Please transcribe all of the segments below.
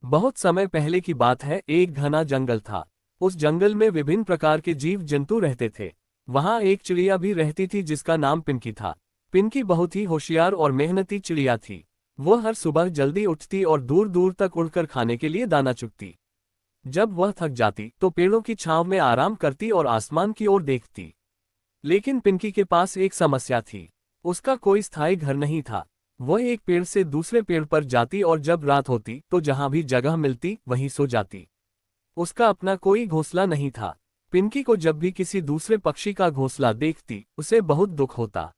बहुत समय पहले की बात है, एक घना जंगल था। उस जंगल में विभिन्न प्रकार के जीव जंतु रहते थे। वहां एक चिड़िया भी रहती थी जिसका नाम पिंकी था। पिंकी बहुत ही होशियार और मेहनती चिड़िया थी। वह हर सुबह जल्दी उठती और दूर दूर तक उड़कर खाने के लिए दाना चुगती। जब वह थक जाती तो पेड़ों की छांव में आराम करती और आसमान की ओर देखती। लेकिन पिंकी के पास एक समस्या थी। उसका कोई स्थायी घर नहीं था। वह एक पेड़ से दूसरे पेड़ पर जाती और जब रात होती तो जहां भी जगह मिलती वहीं सो जाती। उसका अपना कोई घोंसला नहीं था। पिंकी को जब भी किसी दूसरे पक्षी का घोंसला देखती उसे बहुत दुख होता।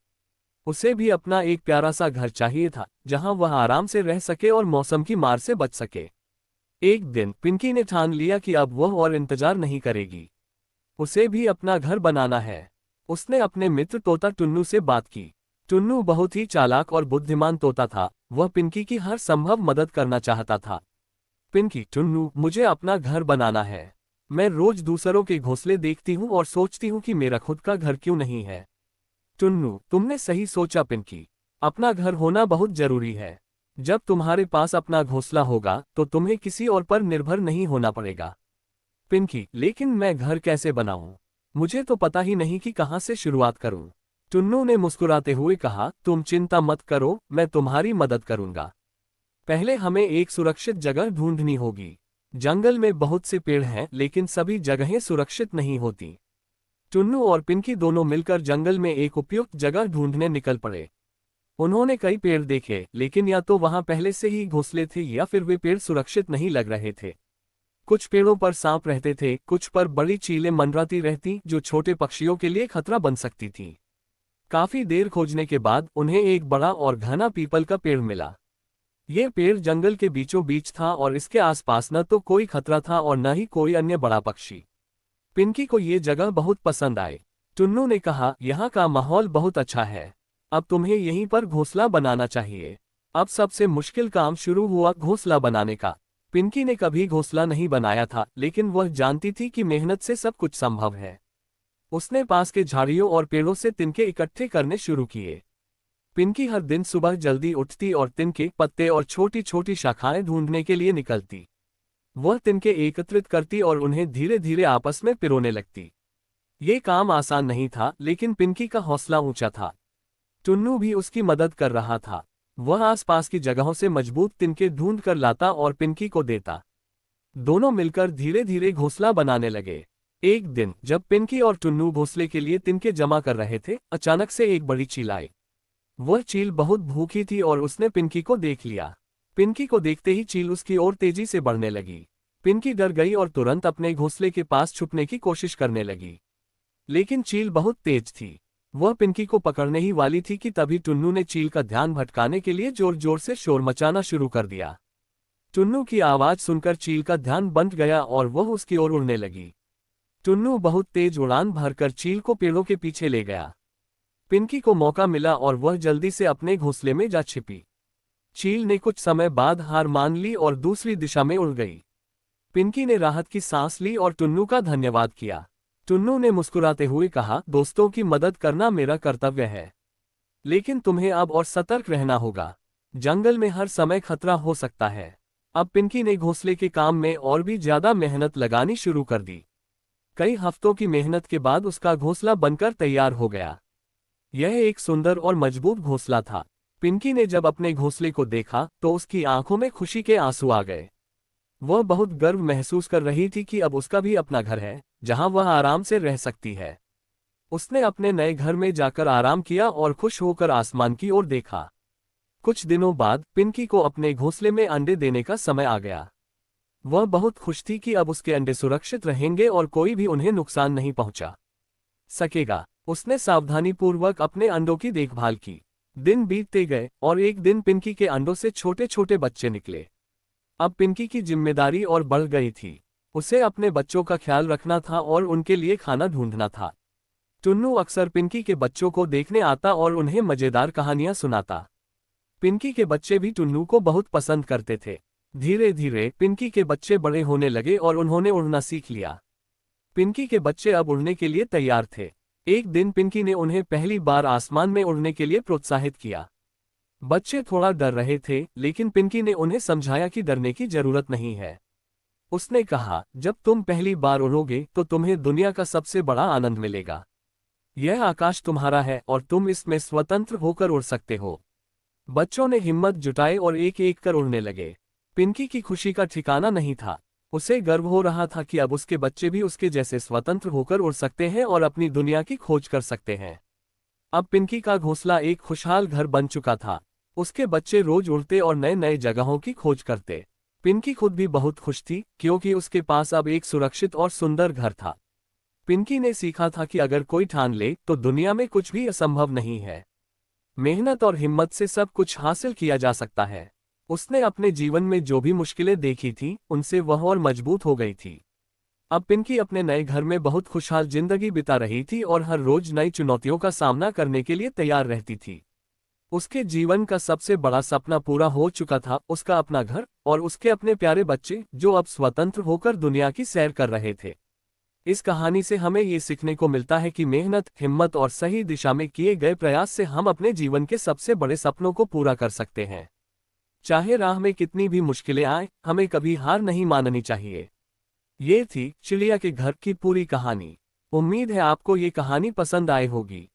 उसे भी अपना एक प्यारा सा घर चाहिए था जहां वह आराम से रह सके और मौसम की मार से बच सके। एक दिन पिंकी ने ठान लिया कि अब वह और इंतजार नहीं करेगी। उसे भी अपना घर बनाना है। उसने अपने मित्र तोता टुन्नू से बात की। टुन्नू बहुत ही चालाक और बुद्धिमान तोता था। वह पिंकी की हर संभव मदद करना चाहता था। पिंकी, टुन्नू, मुझे अपना घर बनाना है। मैं रोज दूसरों के घोंसले देखती हूँ और सोचती हूँ कि मेरा खुद का घर क्यों नहीं है। टुन्नू, तुमने सही सोचा पिंकी। अपना घर होना बहुत जरूरी है। जब तुम्हारे पास अपना घोंसला होगा तो तुम्हें किसी और पर निर्भर नहीं होना पड़ेगा। पिंकी, लेकिन मैं घर कैसे बनाऊं? मुझे तो पता ही नहीं कि कहां से शुरुआत करूं। टुन्नू ने मुस्कुराते हुए कहा, तुम चिंता मत करो, मैं तुम्हारी मदद करूंगा। पहले हमें एक सुरक्षित जगह ढूंढनी होगी। जंगल में बहुत से पेड़ हैं लेकिन सभी जगहें सुरक्षित नहीं होती। टुन्नू और पिंकी दोनों मिलकर जंगल में एक उपयुक्त जगह ढूंढने निकल पड़े। उन्होंने कई पेड़ देखे लेकिन या तो वहां पहले से ही घोंसले थे या फिर वे पेड़ सुरक्षित नहीं लग रहे थे। कुछ पेड़ों पर सांप रहते थे, कुछ पर बड़ी चीलें मंडराती रहती जो छोटे पक्षियों के लिए खतरा बन सकती थी। काफी देर खोजने के बाद उन्हें एक बड़ा और घना पीपल का पेड़ मिला। यह पेड़ जंगल के बीचों बीच था और इसके आसपास न तो कोई खतरा था और न ही कोई अन्य बड़ा पक्षी। पिंकी को ये जगह बहुत पसंद आई। टुन्नू ने कहा, यहाँ का माहौल बहुत अच्छा है। अब तुम्हें यहीं पर घोंसला बनाना चाहिए। अब सबसे मुश्किल काम शुरू हुआ, घोंसला बनाने का। पिंकी ने कभी घोंसला नहीं बनाया था लेकिन वह जानती थी कि मेहनत से सब कुछ संभव है। उसने पास के झाड़ियों और पेड़ों से तिनके इकट्ठे करने शुरू किए। पिंकी हर दिन सुबह जल्दी उठती और तिनके, पत्ते और छोटी छोटी शाखाएं ढूंढने के लिए निकलती। वह तिनके एकत्रित करती और उन्हें धीरे धीरे आपस में पिरोने लगती। ये काम आसान नहीं था लेकिन पिंकी का हौसला ऊंचा था। टुन्नू भी उसकी मदद कर रहा था। वह आसपास की जगहों से मजबूत तिनके ढूंढ कर लाता और पिंकी को देता। दोनों मिलकर धीरे धीरे घोंसला बनाने लगे। एक दिन जब पिंकी और टुन्नू घोंसले के लिए तिनके जमा कर रहे थे, अचानक से एक बड़ी चील आई। वह चील बहुत भूखी थी और उसने पिंकी को देख लिया। पिंकी को देखते ही चील उसकी ओर तेजी से बढ़ने लगी। पिंकी डर गई और तुरंत अपने घोंसले के पास छुपने की कोशिश करने लगी। लेकिन चील बहुत तेज थी। वह पिंकी को पकड़ने ही वाली थी कि तभी टुन्नू ने चील का ध्यान भटकाने के लिए जोर जोर से शोर मचाना शुरू कर दिया। टुन्नू की आवाज सुनकर चील का ध्यान बंट गया और वह उसकी ओर उड़ने लगी। टुन्नू बहुत तेज उड़ान भरकर चील को पेड़ों के पीछे ले गया। पिंकी को मौका मिला और वह जल्दी से अपने घोंसले में जा छिपी। चील ने कुछ समय बाद हार मान ली और दूसरी दिशा में उड़ गई। पिंकी ने राहत की सांस ली और टुन्नू का धन्यवाद किया। टुन्नू ने मुस्कुराते हुए कहा, दोस्तों की मदद करना मेरा कर्तव्य है। लेकिन तुम्हें अब और सतर्क रहना होगा। जंगल में हर समय खतरा हो सकता है। अब पिंकी ने घोंसले के काम में और भी ज्यादा मेहनत लगानी शुरू कर दी। कई हफ्तों की मेहनत के बाद उसका घोंसला बनकर तैयार हो गया। यह एक सुंदर और मजबूत घोंसला था। पिंकी ने जब अपने घोंसले को देखा तो उसकी आंखों में खुशी के आंसू आ गए। वह बहुत गर्व महसूस कर रही थी कि अब उसका भी अपना घर है जहां वह आराम से रह सकती है। उसने अपने नए घर में जाकर आराम किया और खुश होकर आसमान की ओर देखा। कुछ दिनों बाद पिंकी को अपने घोंसले में अंडे देने का समय आ गया। वह बहुत खुश थी कि अब उसके अंडे सुरक्षित रहेंगे और कोई भी उन्हें नुकसान नहीं पहुंचा सकेगा। उसने सावधानीपूर्वक अपने अंडों की देखभाल की। दिन बीतते गए और एक दिन पिंकी के अंडों से छोटे छोटे बच्चे निकले। अब पिंकी की जिम्मेदारी और बढ़ गई थी। उसे अपने बच्चों का ख्याल रखना था और उनके लिए खाना ढूंढना था। टुन्नू अक्सर पिंकी के बच्चों को देखने आता और उन्हें मजेदार कहानियां सुनाता। पिंकी के बच्चे भी टुन्नू को बहुत पसंद करते थे। धीरे धीरे पिंकी के बच्चे बड़े होने लगे और उन्होंने उड़ना सीख लिया। पिंकी के बच्चे अब उड़ने के लिए तैयार थे। एक दिन पिंकी ने उन्हें पहली बार आसमान में उड़ने के लिए प्रोत्साहित किया। बच्चे थोड़ा डर रहे थे, लेकिन पिंकी ने उन्हें समझाया कि डरने की जरूरत नहीं है। उसने कहा, जब तुम पहली बार उड़ोगे तो तुम्हें दुनिया का सबसे बड़ा आनंद मिलेगा। यह आकाश तुम्हारा है और तुम इसमें स्वतंत्र होकर उड़ सकते हो। बच्चों ने हिम्मत जुटाई और एक एक कर उड़ने लगे। पिंकी की खुशी का ठिकाना नहीं था। उसे गर्व हो रहा था कि अब उसके बच्चे भी उसके जैसे स्वतंत्र होकर उड़ सकते हैं और अपनी दुनिया की खोज कर सकते हैं। अब पिंकी का घोंसला एक खुशहाल घर बन चुका था। उसके बच्चे रोज उड़ते और नए नए जगहों की खोज करते। पिंकी खुद भी बहुत खुश थी, क्योंकि उसके पास अब एक सुरक्षित और सुंदर घर था। पिंकी ने सीखा था कि अगर कोई ठान ले तो दुनिया में कुछ भी असंभव नहीं है। मेहनत और हिम्मत से सब कुछ हासिल किया जा सकता है। उसने अपने जीवन में जो भी मुश्किलें देखी थी, उनसे वह और मजबूत हो गई थी। अब पिंकी अपने नए घर में बहुत खुशहाल जिंदगी बिता रही थी और हर रोज नई चुनौतियों का सामना करने के लिए तैयार रहती थी। उसके जीवन का सबसे बड़ा सपना पूरा हो चुका था, उसका अपना घर और उसके अपने प्यारे बच्चे जो अब स्वतंत्र होकर दुनिया की सैर कर रहे थे। इस कहानी से हमें ये सीखने को मिलता है कि मेहनत, हिम्मत और सही दिशा में किए गए प्रयास से हम अपने जीवन के सबसे बड़े सपनों को पूरा कर सकते हैं। चाहे राह में कितनी भी मुश्किलें आए, हमें कभी हार नहीं माननी चाहिए। ये थी चिड़िया के घर की पूरी कहानी। उम्मीद है आपको ये कहानी पसंद आई होगी।